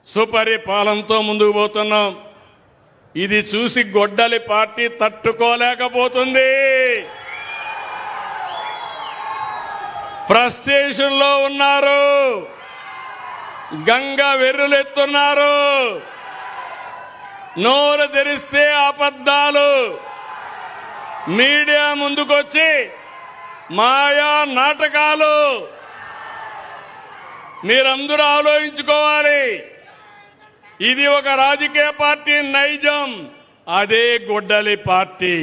సుపరిపాలనతో ముందుకు పోతున్నాం. ఇది చూసి గొడ్డలి పార్టీ తట్టుకోలేకపోతుంది. ఫ్రస్ట్రేషన్ లో ఉన్నారు, గంగ వెర్రులెత్తున్నారు. నోరు తెరిస్తే అబద్ధాలు, మీడియా ముందుకొచ్చి మాయా నాటకాలు. మీరందరూ ఆలోచించుకోవాలి. ఇది ఒక రాజకీయ పార్టీ నైజం, అదే గొడ్డలి పార్టీ.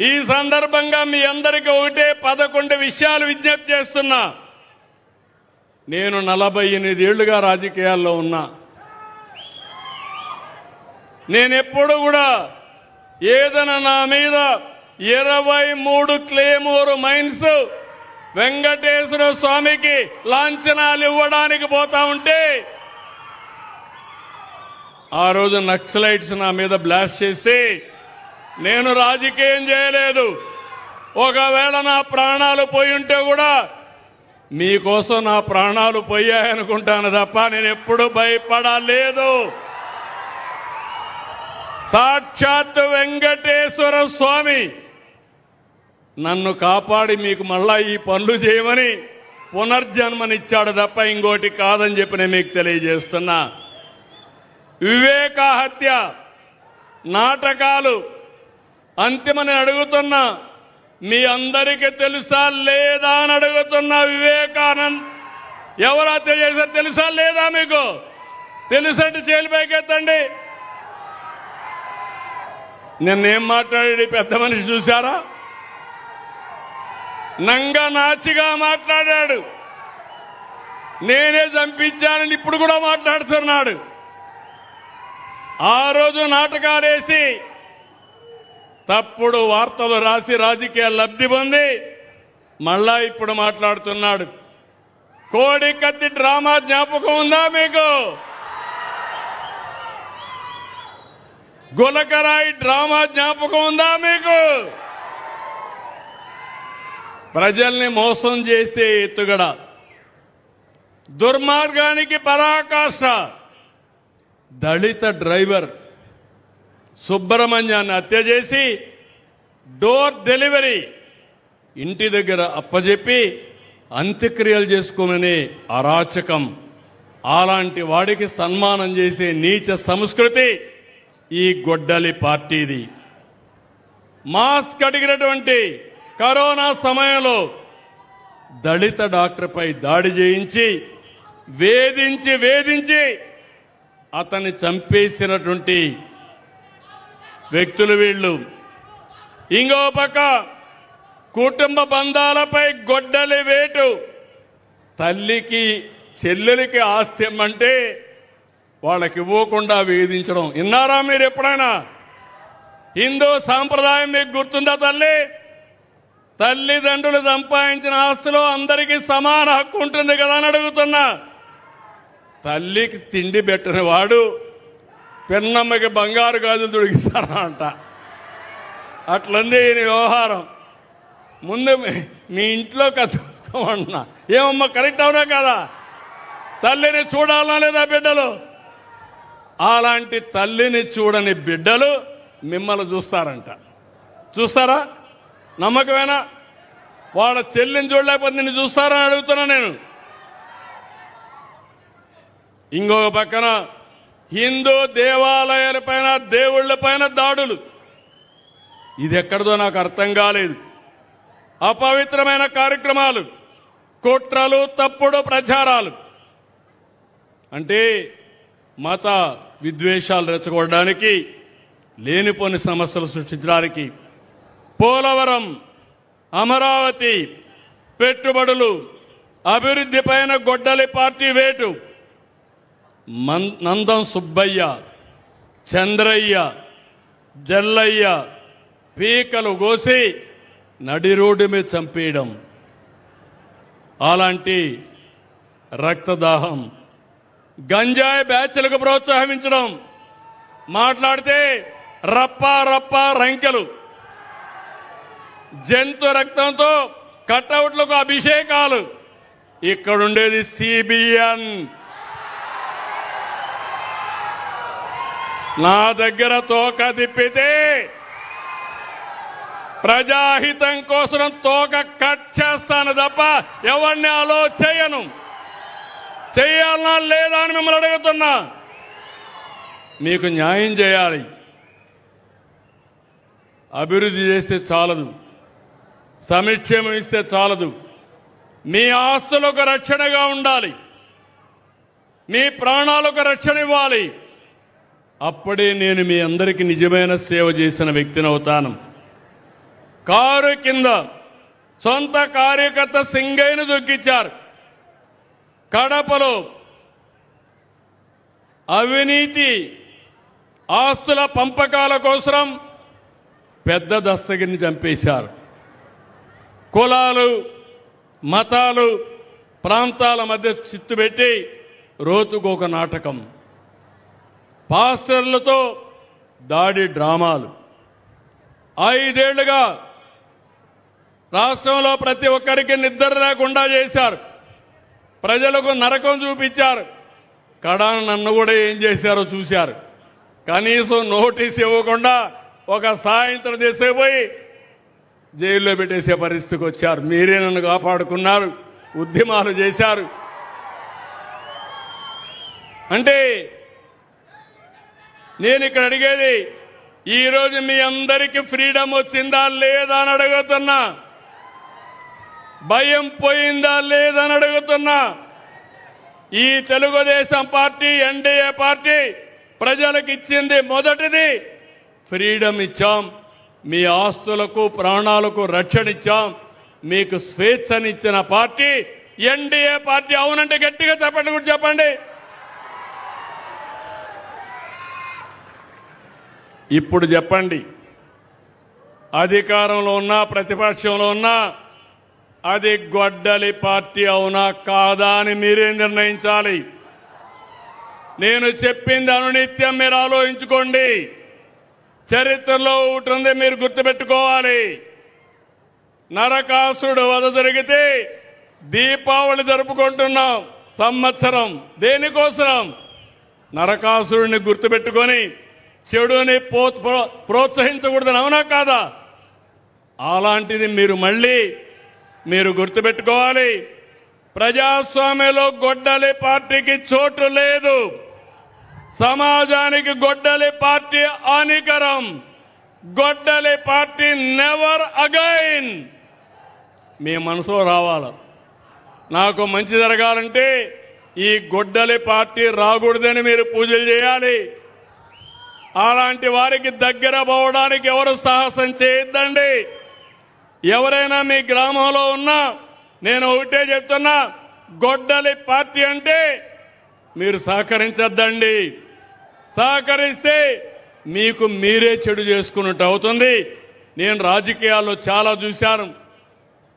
ఈ సందర్భంగా మీ అందరికీ ఒకటే 11 విషయాలు విజ్ఞప్తి చేస్తున్నా. నేను 48 ఏళ్లుగా రాజకీయాల్లో ఉన్నా. నేనెప్పుడు కూడా ఏదైనా నా మీద 23 క్లేమోర్ మైన్స్ వెంకటేశ్వర స్వామికి లాంఛనాలు ఇవ్వడానికి పోతా ఉంటే ఆ రోజు నక్సలైట్స్ నా మీద బ్లాస్ట్ చేస్తే నేను రాజకీయం చేయలేదు. ఒకవేళ నా ప్రాణాలు పోయి ఉంటే కూడా మీకోసం నా ప్రాణాలు పోయాయనుకుంటాను తప్ప నేను ఎప్పుడు భయపడలేదు. సాక్షాత్ వెంకటేశ్వర స్వామి నన్ను కాపాడి మీకు మళ్ళా ఈ పనులు చేయమని పునర్జన్మనిచ్చాడు తప్ప ఇంకోటి కాదని చెప్పి నేను మీకు తెలియజేస్తున్నా. వివేక హత్య నాటకాలు అంతిమని అడుగుతున్నా. మీ అందరికీ తెలుసా లేదా అని అడుగుతున్నా. వివేకానంద్ ఎవరు హత్య చేశారు తెలుసా లేదా? మీకు తెలుసంటే చేలిపైకి ఎత్తండి. నిన్నేం మాట్లాడి పెద్ద మనిషి చూశారా? నంగ నాచిగా మాట్లాడాడు. నేనే చంపించానని ఇప్పుడు కూడా మాట్లాడుతున్నాడు. ఆ రోజు నాటకాలేసి తప్పుడు వార్తలు రాసి రాజకీయ లబ్ధి పొంది మళ్ళా ఇప్పుడు మాట్లాడుతున్నాడు. కోడి కత్తి డ్రామా జ్ఞాపకం ఉందా మీకు? గులకరాయి డ్రామా జ్ఞాపకం ఉందా మీకు? ప్రజల్ని మోసం చేసే ఎత్తుగడ, దుర్మార్గానికి పరాకాష్ట. దళిత డ్రైవర్ సుబ్రహ్మణ్యాన్ని హత్య చేసి డోర్ డెలివరీ ఇంటి దగ్గర అప్పజెప్పి అంత్యక్రియలు చేసుకోమనే అరాచకం. అలాంటి వాడికి సన్మానం చేసే నీచ సంస్కృతి ఈ గొడ్డలి పార్టీది. మాస్క్ అడిగినటువంటి కరోనా సమయంలో దళిత డాక్టర్పై దాడి చేయించి వేధించి అతన్ని చంపేసినటువంటి వ్యక్తులు వీళ్ళు. ఇంకో పక్క కుటుంబ బంధాలపై గొడ్డలి వేటు. తల్లికి చెల్లెలికి ఆస్తి అంటే వాళ్ళకి ఇవ్వకుండా వేధించడం. విన్నారా మీరు ఎప్పుడైనా? హిందూ సాంప్రదాయం మీకు గుర్తుందా? తల్లిదండ్రులు సంపాదించిన ఆస్తిలో అందరికీ సమాన హక్కు ఉంటుంది కదా అని అడుగుతున్నా. తల్లికి తిండి పెట్టిన వాడు పెన్నమ్మకి బంగారు గాజులు తొడిగిస్తారా అంట. అట్లుంది ఈయన వ్యవహారం. ముందు మీ ఇంట్లో కట్టుకోమన్నా ఏమమ్మా, కరెక్ట్ అవునా కదా? తల్లిని చూడాలా లేదా బిడ్డలు? అలాంటి తల్లిని చూడని బిడ్డలు మిమ్మల్ని చూస్తారంట. చూస్తారా? నమ్మకమేనా? వాళ్ళ చెల్లిని చూడలేకపోతే నిన్ను చూస్తారని అడుగుతున్నా నేను. ఇంకొక పక్కన హిందూ దేవాలయాలపైన దేవుళ్లపైన దాడులు. ఇది ఎక్కడిదో నాకు అర్థం కాలేదు. అపవిత్రమైన కార్యక్రమాలు, కుట్రలు, తప్పుడు ప్రచారాలు. అంటే మత విద్వేషాలు రెచ్చగొట్టడానికి, లేనిపోని సమస్యలు సృష్టించడానికి. పోలవరం, అమరావతి, పెట్టుబడులు, అభివృద్ధి పైన గొడ్డలి పార్టీ వేటు. నందం సుబ్బయ్య, చంద్రయ్య, జల్లయ్య పీకలు కోసి నడి రోడ్డు మీద చంపేయడం. అలాంటి రక్తదాహం. గంజాయి బ్యాచ్లకు ప్రోత్సహించడం. మాట్లాడితే రప్పా రప్పా రంకెలు. జంతు రక్తంతో నా దగ్గర తోక తిప్పితే ప్రజాహితం కోసం తోక కట్ చేస్తాను తప్ప ఎవరిని అలో చేయను. చేయాలనా లేదా అని మిమ్మల్ని అడుగుతున్నా. మీకు న్యాయం చేయాలి. అభివృద్ధి చేస్తే చాలదు, సంక్షేమం ఇస్తే చాలదు. మీ ఆస్తులకు రక్షణగా ఉండాలి, మీ ప్రాణాలకు రక్షణ ఇవ్వాలి. అప్పుడే నేను మీ అందరికీ నిజమైన సేవ చేసిన వ్యక్తిని అవుతాను. కారు కింద సొంత కార్యకర్త సింగయ్యను దొక్కించారు. కడపలో అవినీతి ఆస్తుల పంపకాల కోసం పెద్ద దస్తగిరిని చంపేశారు. కులాలు, మతాలు, ప్రాంతాల మధ్య చిత్తు పెట్టి రోజుకొక నాటకం, పాస్టర్లతో దాడి డ్రామాలు. 5 ఏళ్లుగా రాష్ట్రంలో ప్రతి ఒక్కరికి నిద్ర లేకుండా చేశారు. ప్రజలకు నరకం చూపించారు. కడాన నన్ను కూడా ఏం చేశారో చూశారు. కనీసం నోటీస్ ఇవ్వకుండా ఒక సాయంత్రం చేసేపోయి జైల్లో పెట్టేసే పరిస్థితికి వచ్చారు. మీరే నన్ను కాపాడుకున్నారు, ఉద్యమాలు చేశారు. అంటే నేను ఇక్కడ అడిగేది, ఈరోజు మీ అందరికీ ఫ్రీడమ్ వచ్చిందా లేదా అని అడుగుతున్నా. భయం పోయిందా లేదా అని అడుగుతున్నా. ఈ తెలుగుదేశం పార్టీ, ఎన్డీఏ పార్టీ ప్రజలకు ఇచ్చింది మొదటిది ఫ్రీడమ్ ఇచ్చాం. మీ ఆస్తులకు, ప్రాణాలకు రక్షణ ఇచ్చాం. మీకు స్వేచ్ఛనిచ్చిన పార్టీ ఎన్డీఏ పార్టీ. అవునంటే గట్టిగా చెప్పండి, కూడా చెప్పండి. ఇప్పుడు చెప్పండి, అధికారంలో ఉన్నా ప్రతిపక్షంలో ఉన్నా అది గొడ్డలి పార్టీ అవునా కాదా అని మీరే నిర్ణయించాలి. నేను చెప్పింది అనునిత్యం మీరు ఆలోచించుకోండి. చరిత్రలో ఒకటి ఉంది, మీరు గుర్తుపెట్టుకోవాలి. నరకాసురుడు వధ జరిగితే దీపావళి జరుపుకుంటున్నాం సంవత్సరం. దేనికోసం? నరకాసురుడిని గుర్తుపెట్టుకొని చెడుని ప్రోత్సహించకూడదని, అవునా కాదా? అలాంటిది మీరు గుర్తుపెట్టుకోవాలి. ప్రజాస్వామ్యంలో గొడ్డలి పార్టీకి చోటు లేదు. సమాజానికి గొడ్డలి పార్టీ హానికరం. గొడ్డలి పార్టీ నెవర్ అగైన్. మీ మనసులో రావాలి. నాకు మంచి జరగాలంటే ఈ గొడ్డలి పార్టీ రాకూడదని మీరు పూజలు చేయాలి. అలాంటి వారికి దగ్గర పోవడానికి ఎవరు సాహసం చేయొద్దండి. ఎవరైనా మీ గ్రామంలో ఉన్నా నేను ఒకటే చెప్తున్నా, గొడ్డలి పార్టీ అంటే మీరు సహకరించద్దండి. సహకరిస్తే మీకు మీరే చెడు చేసుకున్నట్టు అవుతుంది. నేను రాజకీయాల్లో చాలా చూశాను,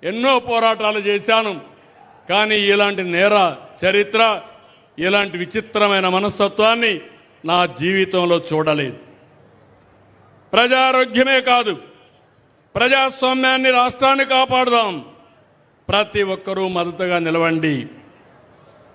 ఎన్నో పోరాటాలు చేశాను. కానీ ఇలాంటి నేర చరిత్ర, ఇలాంటి విచిత్రమైన మనస్తత్వాన్ని నా జీవితంలో చూడలేదు. ప్రజారోగ్యమే కాదు, ప్రజాస్వామ్యాన్ని, రాష్ట్రాన్ని కాపాడుదాం. ప్రతి ఒక్కరూ మద్దతుగా నిలవండి.